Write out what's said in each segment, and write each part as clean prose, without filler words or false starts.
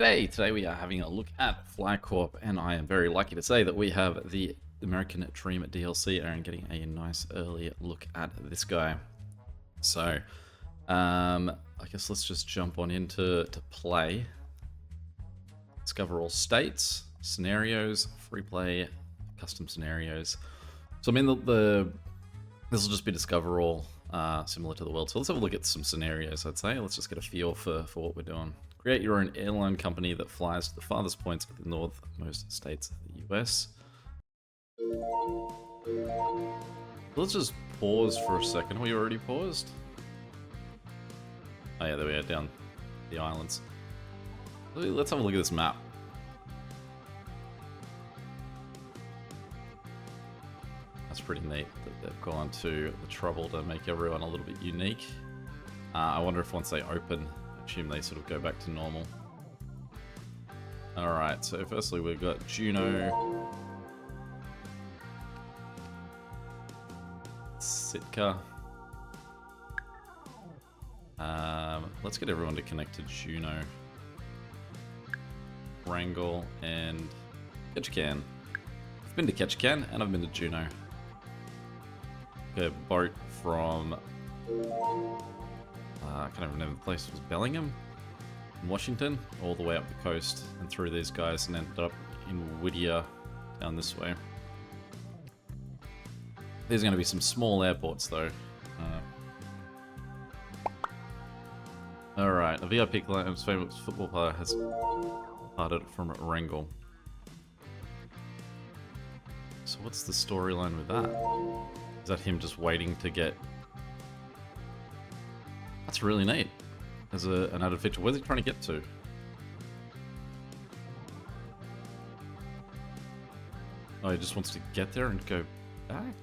Today we are having a look at Corp, and I am very lucky to say that we have the American Dream DLC and getting a nice early look at this guy. So, I guess let's just jump on into play. Discover all states, scenarios, free play, custom scenarios. So I mean this will just be discover all, similar to the world. So let's have a look at some scenarios. I'd say let's just get a feel for what we're doing. Create your own airline company that flies to the farthest points of the northmost states of the US. Let's just pause for a second. Are we already paused? Oh yeah, there we are, down the islands. Let's have a look at this map. That's pretty neat that they've gone to the trouble to make everyone a little bit unique. I wonder if once they open, assume they sort of go back to normal. Alright, so firstly we've got Juneau, Sitka. Let's get everyone to connect to Juneau, Wrangell, and Ketchikan. I've been to Ketchikan and I've been to Juneau. A boat from I can't even remember the place. It was Bellingham in Washington, all the way up the coast and through these guys, and ended up in Whittier down this way. There's going to be some small airports though. Alright, a VIP famous football player has departed from Wrangell. So what's the storyline with that? Is that him just waiting to get... That's really neat. As an added feature. Where's he trying to get to? Oh, he just wants to get there and go back?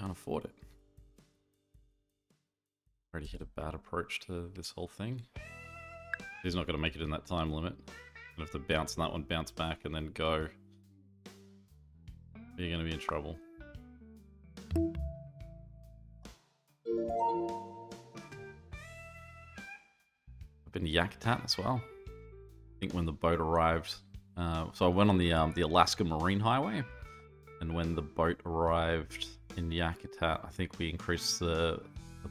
Can't afford it. Already hit a bad approach to this whole thing. He's not going to make it in that time limit. Gonna have to bounce on that one, bounce back, and then go. You're going to be in trouble. I've been to Yakutat as well. I think when the boat arrived, so I went on the Alaska Marine Highway, and when the boat arrived in Yakutat, I think we increased the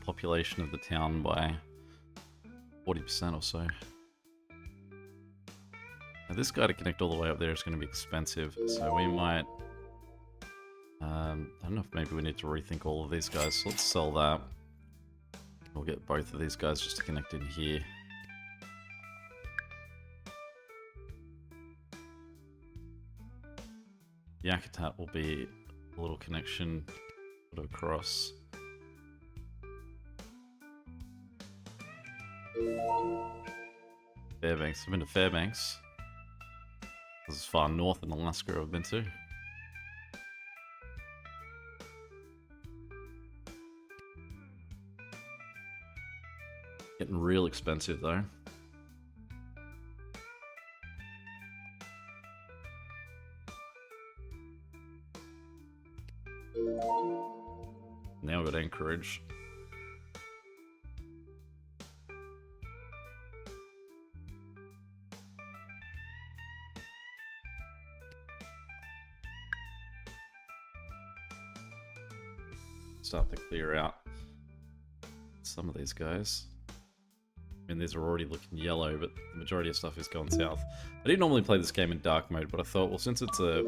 population of the town by 40% or so. Now this guy to connect all the way up there is going to be expensive, so we might... I don't know if maybe we need to rethink all of these guys, so let's sell that. We'll get both of these guys just to connect in here. Yakutat will be a little connection sort of across. Fairbanks. I've been to Fairbanks. This is far north in Alaska I've been to. Getting real expensive though. Now we've got Anchorage. Start to clear out some of these guys. I mean, these are already looking yellow, but the majority of stuff is going south. I didn't normally play this game in dark mode, but I thought, well, since it's a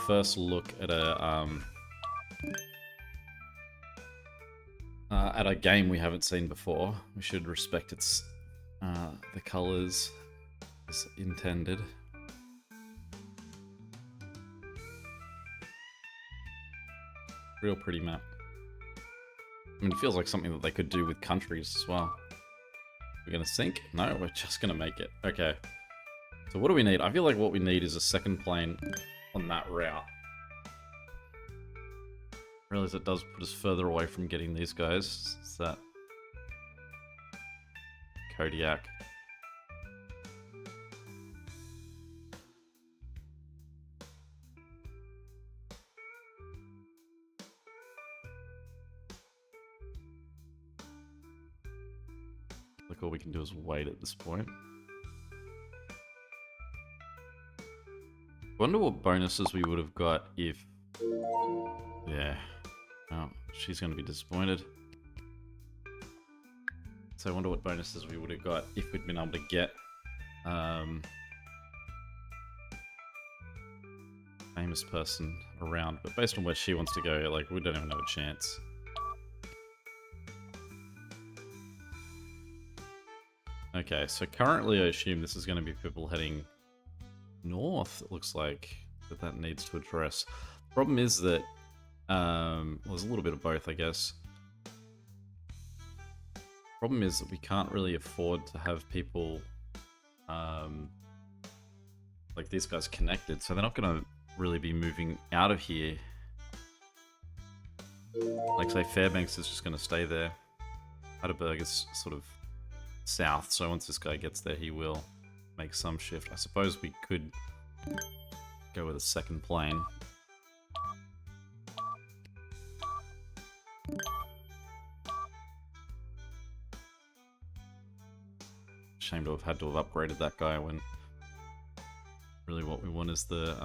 first look at a game we haven't seen before, we should respect its the colors as intended. Real pretty map. I mean, it feels like something that they could do with countries as well. We're gonna sink? No, we're just gonna make it. Okay. So what do we need? I feel like what we need is a second plane on that route. I realize it does put us further away from getting these guys. It's that Kodiak. like all we can do is wait at this point. Wonder what bonuses we would have got if... Yeah. Oh, she's going to be disappointed. So I wonder what bonuses we would have got if we'd been able to get... famous person around. But based on where she wants to go, like, we don't even have a chance. Okay, so currently I assume this is going to be people heading north, it looks like, that needs to address. Problem is that, well, there's a little bit of both, I guess. Problem is that we can't really afford to have people, like these guys connected, so they're not going to really be moving out of here. Like, say, Fairbanks is just going to stay there. Heidelberg is sort of south, so once this guy gets there, he will make some shift. I suppose we could go with a second plane. Shame to have had to have upgraded that guy when really what we want is the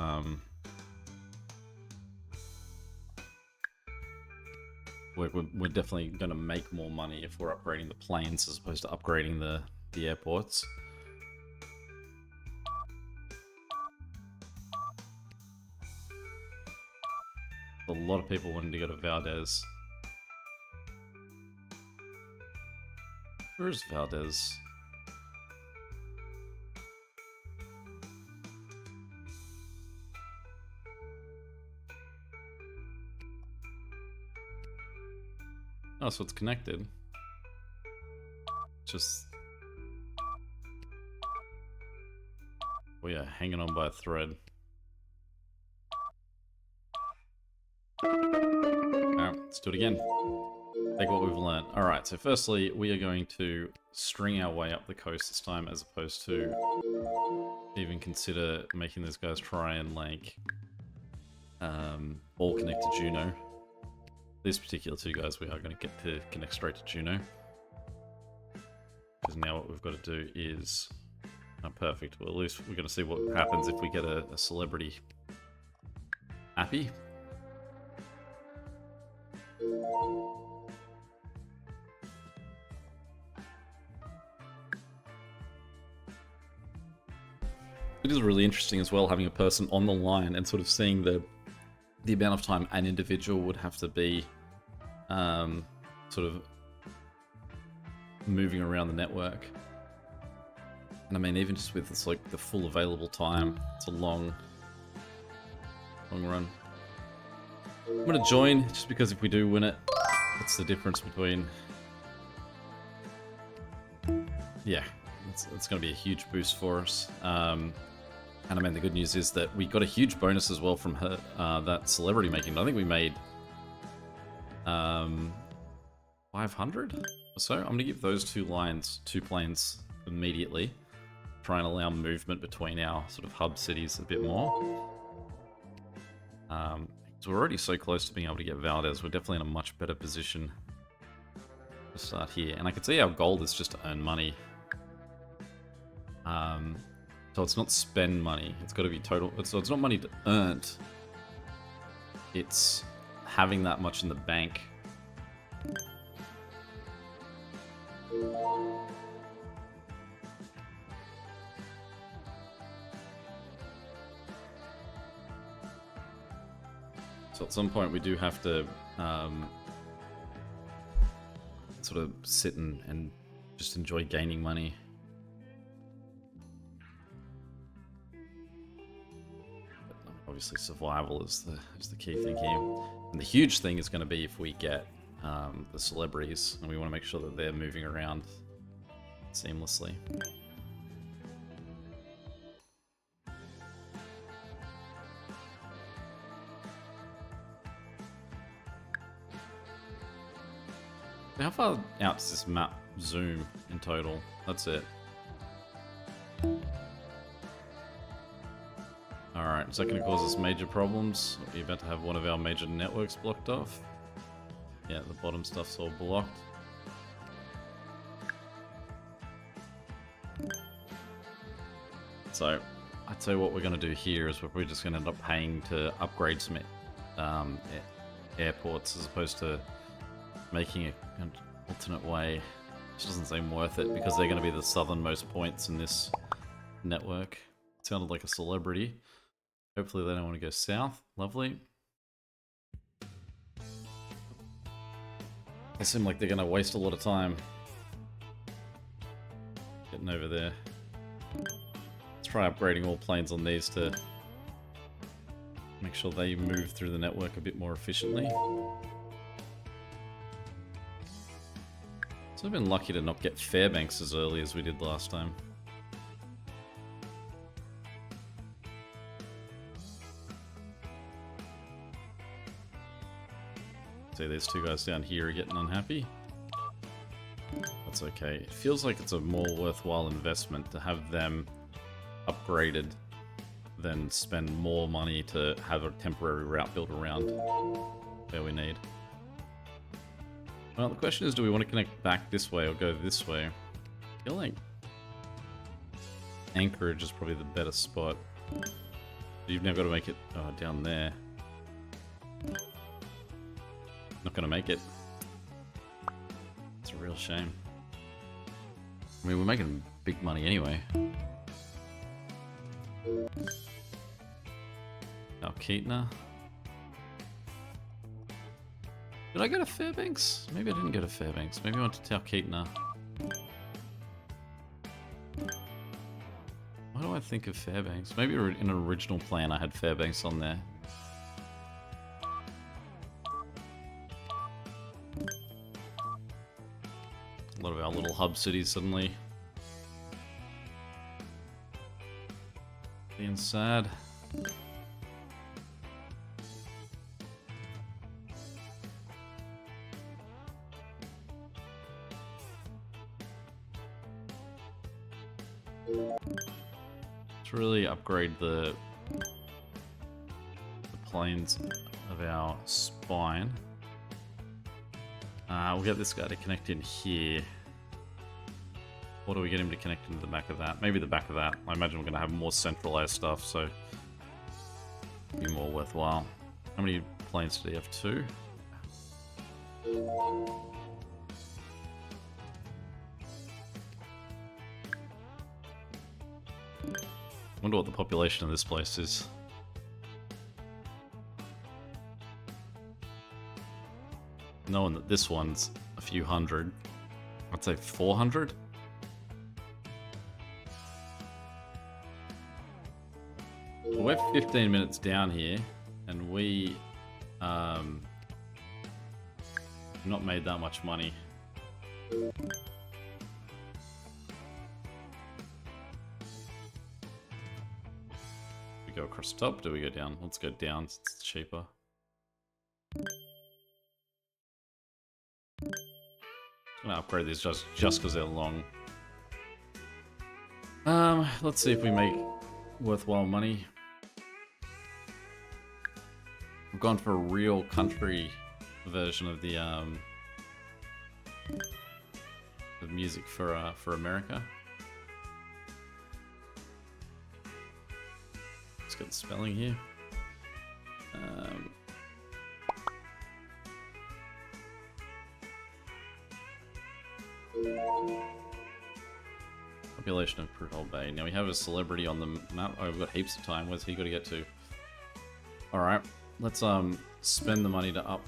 we're definitely going to make more money if we're upgrading the planes as opposed to upgrading the airports. A lot of people wanting to go to Valdez. Where is Valdez? Oh, so it's connected. Just... oh yeah, hanging on by a thread. Alright, let's do it again. Take what we've learned. Alright, so firstly, we are going to string our way up the coast this time, as opposed to even consider making those guys try and, like, all connect to Juneau. These particular two guys, we are going to get to connect straight to Juneau. Because now what we've got to do is... oh, perfect. Well, at least we're going to see what happens if we get a celebrity happy. It is really interesting as well, having a person on the line and sort of seeing the amount of time an individual would have to be sort of moving around the network. And I mean, even just with this, like, the full available time, it's a long run. I'm going to join, just because if we do win it, it's the difference between... yeah, it's going to be a huge boost for us. And I mean, the good news is that we got a huge bonus as well from her, that celebrity making. I think we made 500 or so. I'm going to give those two planes immediately. Try and allow movement between our sort of hub cities a bit more. So we're already so close to being able to get Valdez. We're definitely in a much better position to start here. And I can see our goal is just to earn money. So it's not spend money. It's got to be total. So it's not money to earn. It's having that much in the bank. So at some point we do have to sort of sit and just enjoy gaining money. Obviously, survival is the key thing here. And the huge thing is going to be if we get the celebrities, and we want to make sure that they're moving around seamlessly. How far out does this map zoom in total? That's it. Alright, is that going to cause us major problems? Are we about to have one of our major networks blocked off? Yeah, the bottom stuff's all blocked. So I'd say what we're going to do here is we're probably just going to end up paying to upgrade some airports as opposed to making an alternate way. It doesn't seem worth it because they're going to be the southernmost points in this network. It sounded like a celebrity. Hopefully they don't want to go south. Lovely. They seem like they're going to waste a lot of time getting over there. Let's try upgrading all planes on these to make sure they move through the network a bit more efficiently. So I've been lucky to not get Fairbanks as early as we did last time. See, these two guys down here are getting unhappy. That's okay. It feels like it's a more worthwhile investment to have them upgraded than spend more money to have a temporary route built around where we need. Well, the question is, do we want to connect back this way or go this way? I feel like Anchorage is probably the better spot. You've now got to make it down there. Not going to make it. It's a real shame. I mean, we're making big money anyway. Keatna. Did I go to Fairbanks? Maybe I didn't go to Fairbanks. Maybe I went to Talkeetna. Why do I think of Fairbanks? Maybe in an original plan I had Fairbanks on there. A lot of our little hub cities suddenly being sad. Let's really upgrade the planes of our spine. We'll get this guy to connect in here. Or do we get him to connect into the back of that? Maybe the back of that. I imagine we're going to have more centralized stuff, so it'll be more worthwhile. How many planes do you have? 2? Wonder what the population of this place is. Knowing that this one's a few hundred, I'd say 400. We're 15 minutes down here, and we not made that much money. We go across the top, do we go down? Let's go down, it's cheaper. I'm gonna upgrade these just because they're long. Let's see if we make worthwhile money. We've gone for a real country version of the music for America. Let's get the spelling here. Population of Prudhoe Bay. Now we have a celebrity on the map. Oh, we've got heaps of time. Where's he got to get to? Alright, let's spend the money to up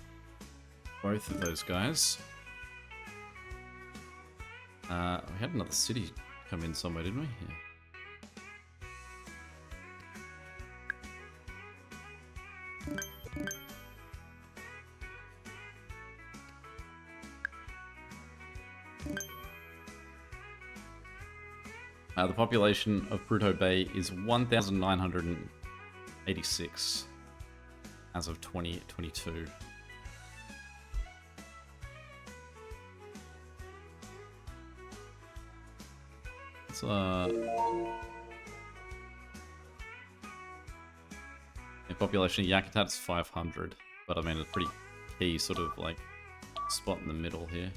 both of those guys. We had another city come in somewhere, didn't we? Yeah. The population of Prudhoe Bay is 1,986 as of 2022. It's the population of Yakutat's 500, but I mean it's a pretty key sort of like spot in the middle here.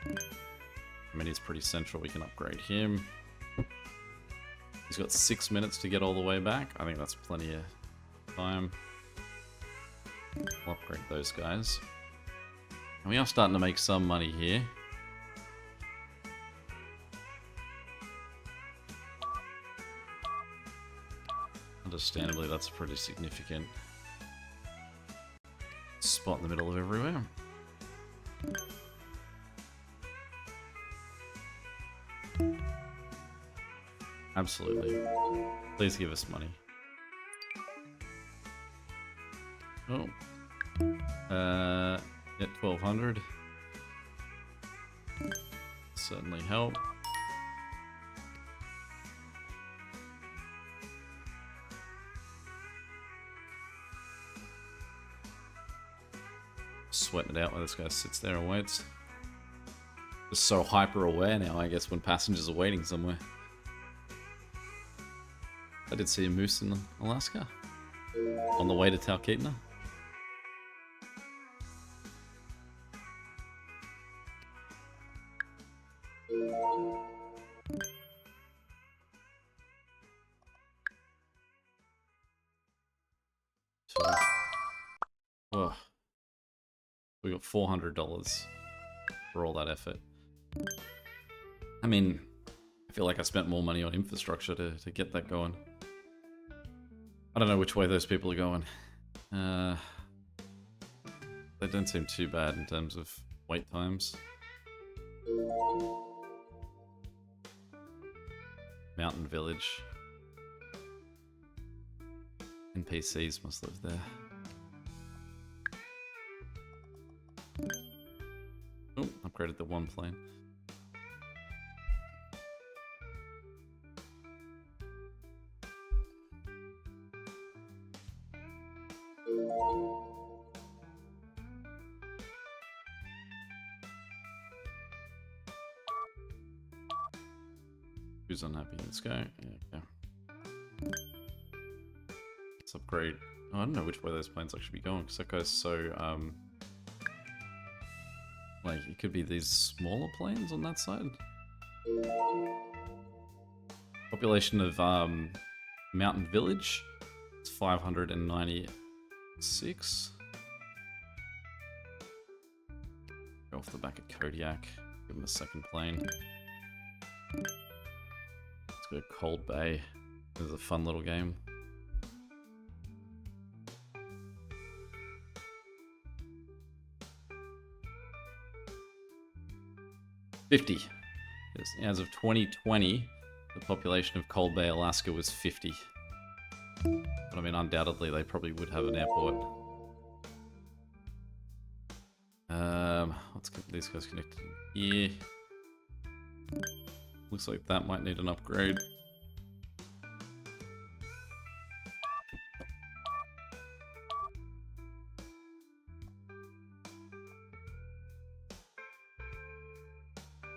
I mean he's pretty central. We can upgrade him. He's got 6 minutes to get all the way back. I think that's plenty of time. We'll upgrade those guys. And we are starting to make some money here. Understandably, that's a pretty significant spot in the middle of everywhere. Absolutely. Please give us money. Oh. Get 1200. Certainly help. Sweating it out while this guy sits there and waits. Just so hyper aware now, I guess, when passengers are waiting somewhere. I did see a moose in Alaska on the way to Talkeetna. So, oh, we got $400 for all that effort. I mean, I feel like I spent more money on infrastructure to get that going. I don't know which way those people are going. They don't seem too bad in terms of wait times. Mountain Village. NPCs must live there. Oh, upgraded the one plane. Who's unhappy? Let's go. Yeah. Let's upgrade. Oh, I don't know which way those planes actually be going because that guy's so like it could be these smaller planes on that side. Population of Mountain Village. It's 596. Go off the back of Kodiak. Give him a second plane. Let's go Cold Bay. This is a fun little game. $50. Yes, as of 2020, the population of Cold Bay, Alaska was 50. But I mean, undoubtedly, they probably would have an airport. Let's get these guys connected here. Looks like that might need an upgrade.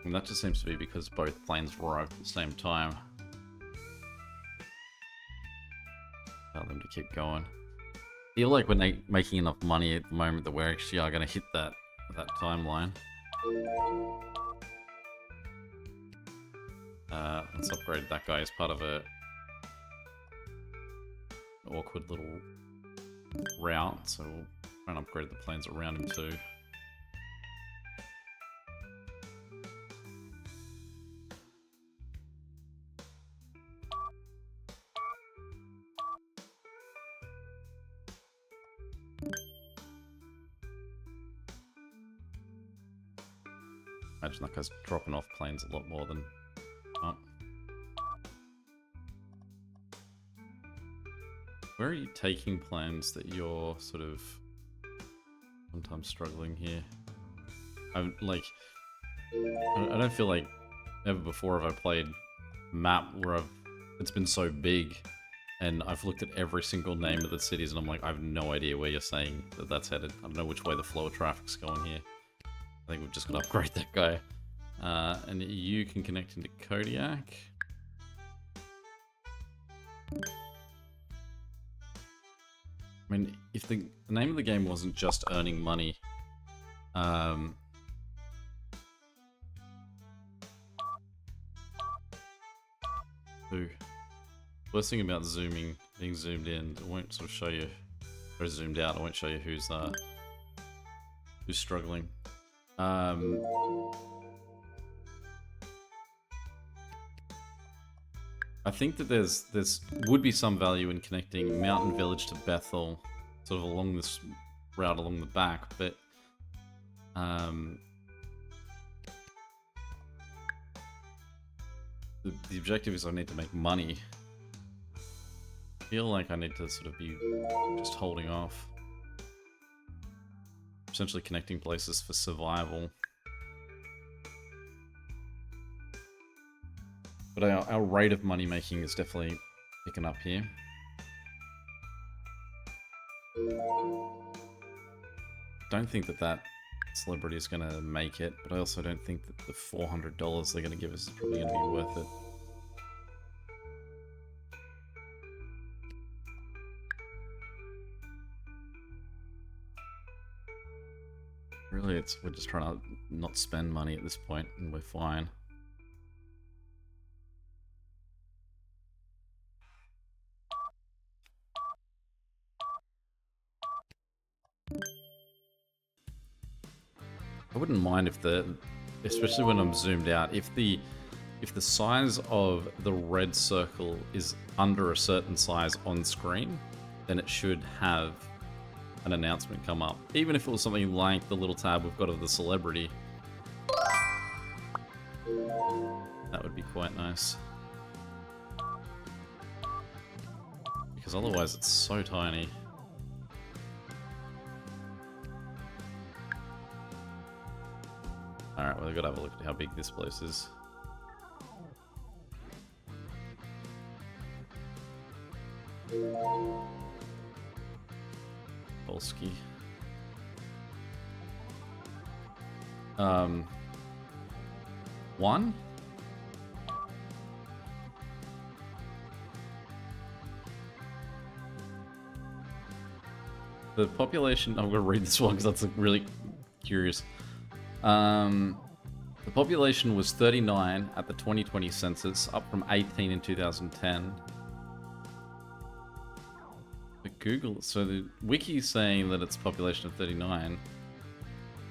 And that just seems to be because both planes arrived at the same time. Allow them to keep going. I feel like we're making enough money at the moment that we're actually are going to hit that timeline. Let's upgrade that guy as part of a awkward little route, so we'll try and upgrade the planes around him too. Imagine that guy's dropping off planes a lot more than... Oh. Where are you taking planes that you're sort of sometimes struggling here? I'm like... I don't feel like ever before have I played a map where it's been so big and I've looked at every single name of the cities and I'm like, I have no idea where you're saying that that's headed. I don't know which way the flow of traffic's going here. I think we've just got to upgrade that guy. And you can connect into Kodiak. I mean, if the name of the game wasn't just earning money, who? Worst thing about being zoomed in, it won't sort of show you, or zoomed out, it won't show you who's struggling. I think that there's would be some value in connecting Mountain Village to Bethel, sort of along this route along the back, but the objective is I need to make money. I feel like I need to sort of be just holding off. Essentially connecting places for survival. But our rate of money making is definitely picking up here. Don't think that celebrity is going to make it, but I also don't think that the $400 they're going to give us is probably going to be worth it. Really, we're just trying to not spend money at this point, and we're fine. I wouldn't mind if especially when I'm zoomed out, if the size of the red circle is under a certain size on screen, then it should have an announcement come up. Even if it was something like the little tab we've got of the celebrity. That would be quite nice. Because otherwise it's so tiny. Alright, well, we've got to have a look at how big this place is. Polsky. One? The population, I'm going to read this one because that's really curious. The population was 39 at the 2020 census, up from 18 in 2010. But Google, so the wiki is saying that it's a population of 39.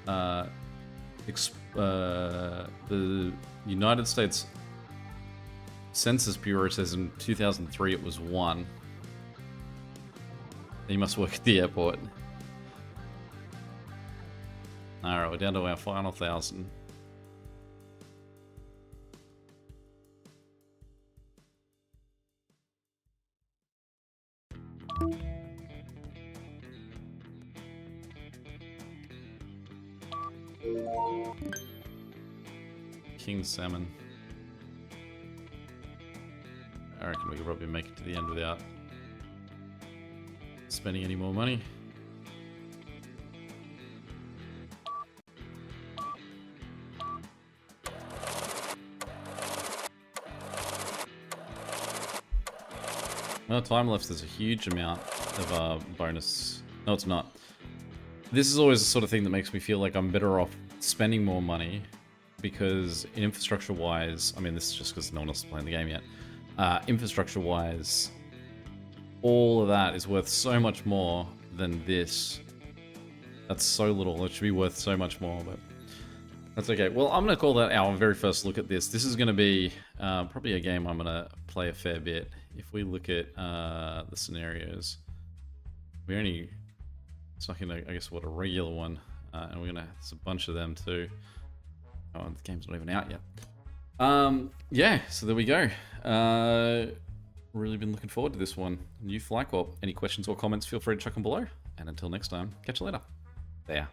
The United States Census Bureau says in 2003 it was 1. He must work at the airport. Alright, we're down to our final 1,000. King salmon. I reckon we could probably make it to the end without spending any more money. Well, time left is a huge amount of bonus. No, it's not. This is always the sort of thing that makes me feel like I'm better off spending more money, because infrastructure-wise, I mean, this is just because no one else is playing the game yet. Infrastructure-wise, all of that is worth so much more than this. That's so little. It should be worth so much more, but that's okay. Well, I'm going to call that our very first look at this. This is going to be probably a game I'm going to play a fair bit. If we look at the scenarios, we only stuck in, I guess, what, a regular one. And we're going to, there's a bunch of them too. Oh, the game's not even out yet. Yeah, so there we go. Really been looking forward to this one. New Fly Corp. Any questions or comments, feel free to chuck them below. And until next time, catch you later. There.